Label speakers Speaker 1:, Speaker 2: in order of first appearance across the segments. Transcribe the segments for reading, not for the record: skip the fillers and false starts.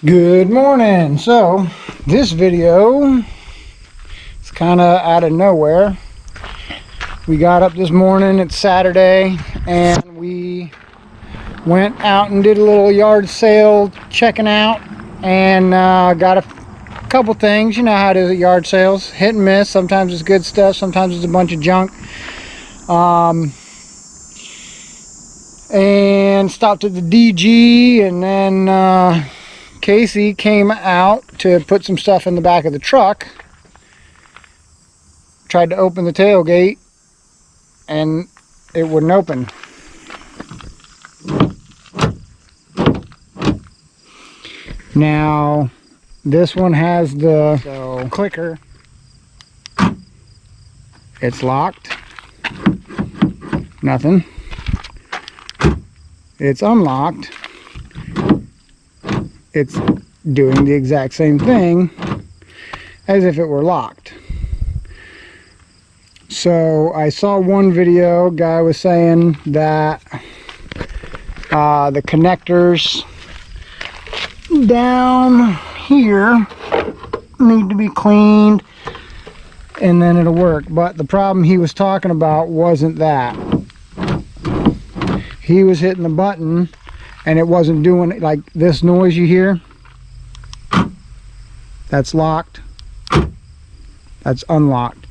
Speaker 1: Good morning. So this video is kind of out of nowhere. We got up this morning, it's Saturday, and we went out and did a little yard sale checking out, and got a couple things. You know how it is at yard sales, hit and miss. Sometimes it's good stuff, sometimes it's a bunch of junk. And stopped at the DG, and then Casey came out to put some stuff in the back of the truck. Tried to open the tailgate and it wouldn't open. Now this one has the clicker. It's locked. Nothing. It's unlocked. It's doing the exact same thing as if it were locked. So I saw one video, guy was saying that the connectors down here need to be cleaned and then it'll work. But the problem he was talking about wasn't that. He was hitting the button and it wasn't doing it. Like this noise you hear, that's locked, that's unlocked.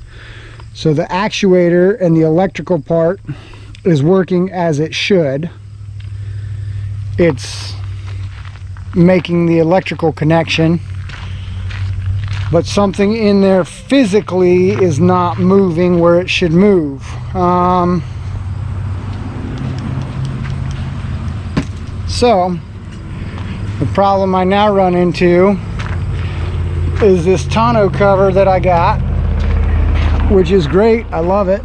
Speaker 1: So the actuator and the electrical part is working as it should. It's making the electrical connection, but something in there physically is not moving where it should move. So the problem I now run into is this tonneau cover that I got, which is great. I love it.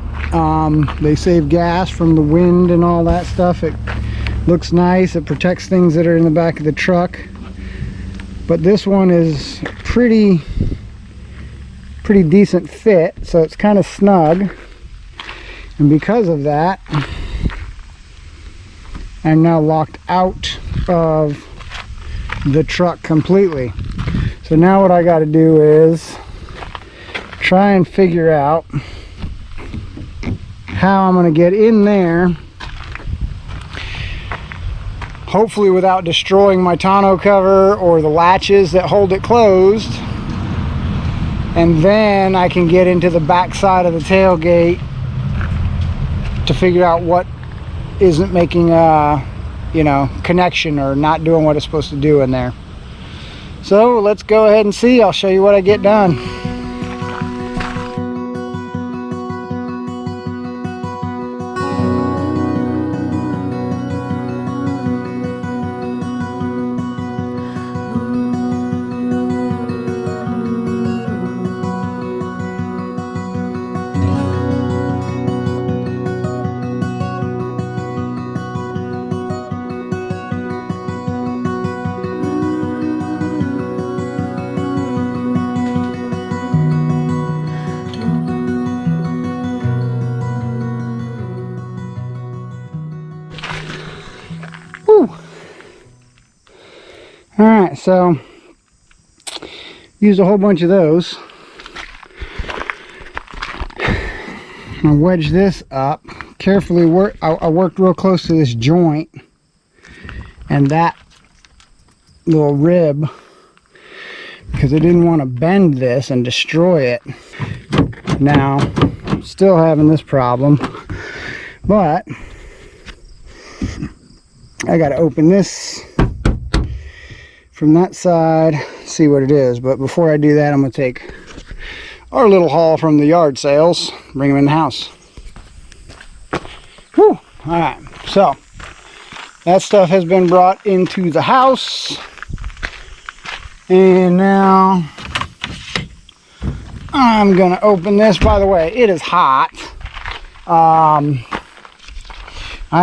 Speaker 1: They save gas from the wind and all that stuff. It looks nice. It protects things that are in the back of the truck. But this one is pretty decent fit, so it's kind of snug. And because of that, I'm now locked out of the truck completely. So now what I got to do is try and figure out how I'm going to get in there, hopefully without destroying my tonneau cover or the latches that hold it closed, and then I can get into the back side of the tailgate to figure out what isn't making a connection or not doing what it's supposed to do in there. So let's go ahead and see. I'll show you what I get done. Alright, so used a whole bunch of those. I wedge this up carefully. I worked real close to this joint and that little rib because I didn't want to bend this and destroy it. Now still having this problem, but I got to open this from that side, see what it is. But before I do that, I'm going to take our little haul from the yard sales, bring them in the house. Whew. All right, so that stuff has been brought into the house, and now I'm going to open this. By the way, it is hot. I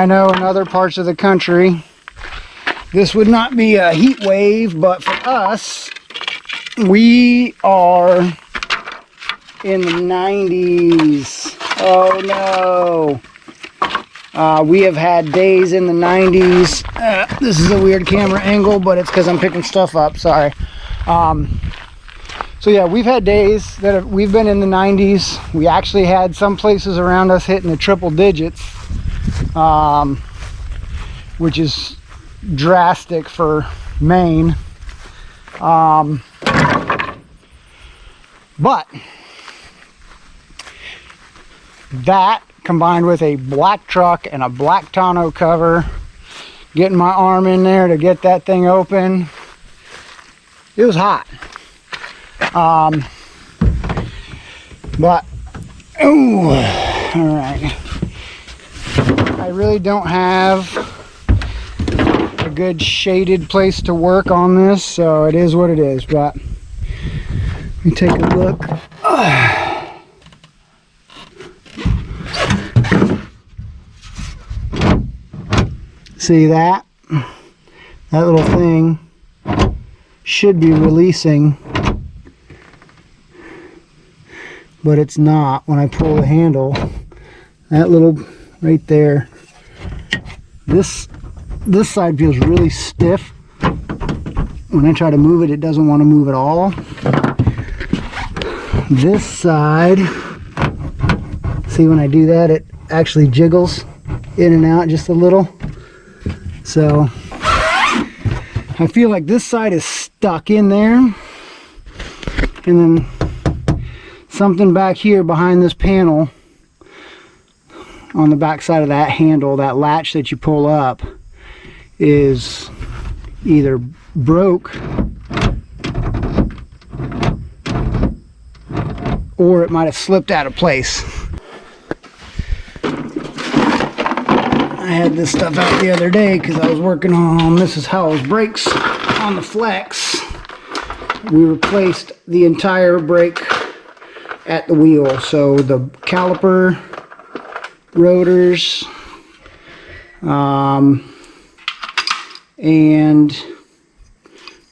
Speaker 1: know in other parts of the country this would not be a heat wave, but for us, we are in the 90s. Oh no. We have had days in the 90s. This is a weird camera angle, but it's because I'm picking stuff up. Sorry. So yeah, we've had days that we've been in the 90s. We actually had some places around us hitting the triple digits, which is drastic for Maine. But that combined with a black truck and a black tonneau cover, getting my arm in there to get that thing open, it was hot. But ooh, all right, I really don't have a good shaded place to work on this, so it is what it is. But let me take a look. See that? That little thing should be releasing, but it's not. When I pull the handle, that little right there, this side feels really stiff. When I try to move it, it doesn't want to move at all. This side, see, when I do that, it actually jiggles in and out just a little. So I feel like this side is stuck in there, and then something back here behind this panel on the back side of that handle, that latch that you pull up, is either broke or it might have slipped out of place. I had this stuff out the other day because I was working on Mrs. Howell's brakes on the Flex. We replaced the entire brake at the wheel, so the caliper, rotors, and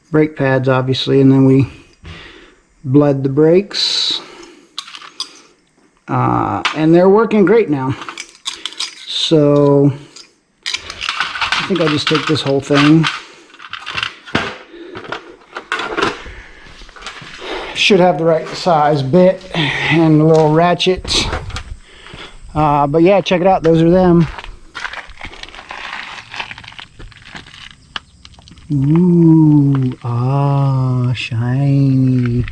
Speaker 1: brake pads, obviously, and then we bled the brakes, and they're working great now. So I think I'll just take this whole thing. Should have the right size bit and a little ratchet. But yeah, check it out. Those are them. Ooh, ah, shiny.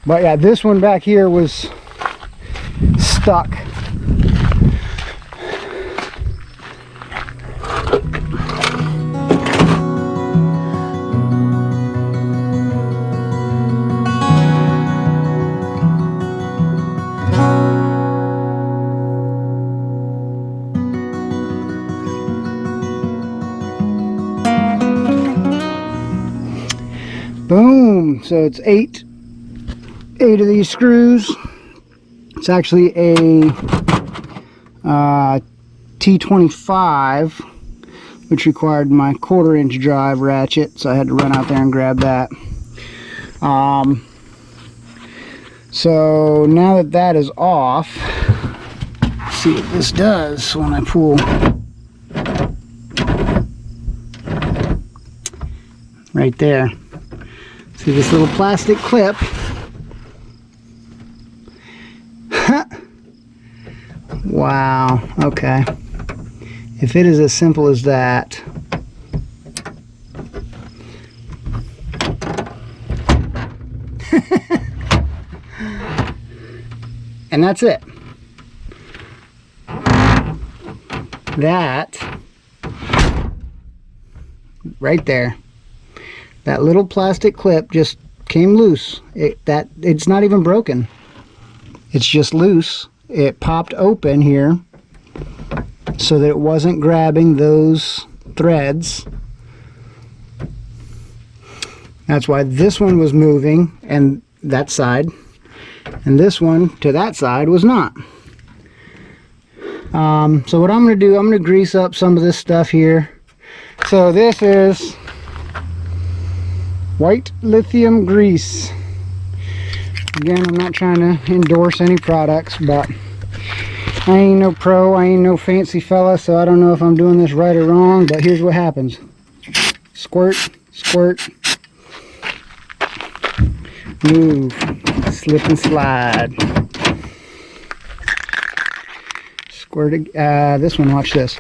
Speaker 1: But yeah, this one back here was stuck. Boom! So it's eight of these screws. It's actually a T25, which required my 1/4 inch drive ratchet, so I had to run out there and grab that. So now that that is off, let's see what this does when I pull. Right there. See this little plastic clip. Wow, okay. If it is as simple as that. And that's it. That right there. That little plastic clip just came loose. It's not even broken. It's just loose. It popped open here so that it wasn't grabbing those threads. That's why this one was moving, and that side, and this one to that side was not. So what I'm going to do, I'm going to grease up some of this stuff here. So this is white lithium grease. Again, I'm not trying to endorse any products, but I ain't no pro, I ain't no fancy fella, so I don't know if I'm doing this right or wrong, but here's what happens. Squirt, squirt, move, slip and slide. Squirt, this one, watch this.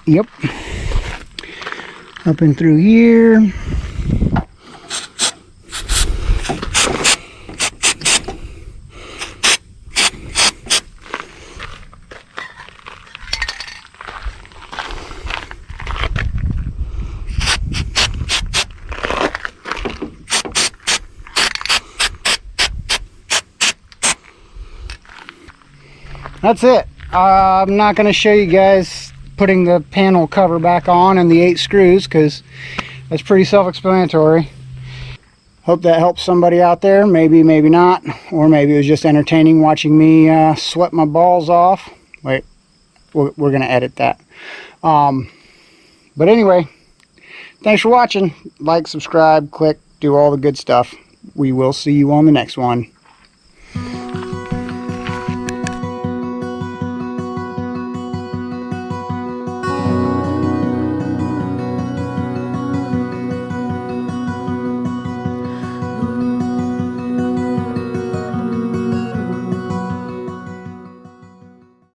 Speaker 1: Yep. Up and through here. That's it. I'm not going to show you guys putting the panel cover back on and the 8 screws because that's pretty self-explanatory. Hope that helps somebody out there. Maybe, maybe not. Or maybe it was just entertaining watching me sweat my balls off. Wait, we're going to edit that. But anyway, thanks for watching. Like, subscribe, click, do all the good stuff. We will see you on the next one.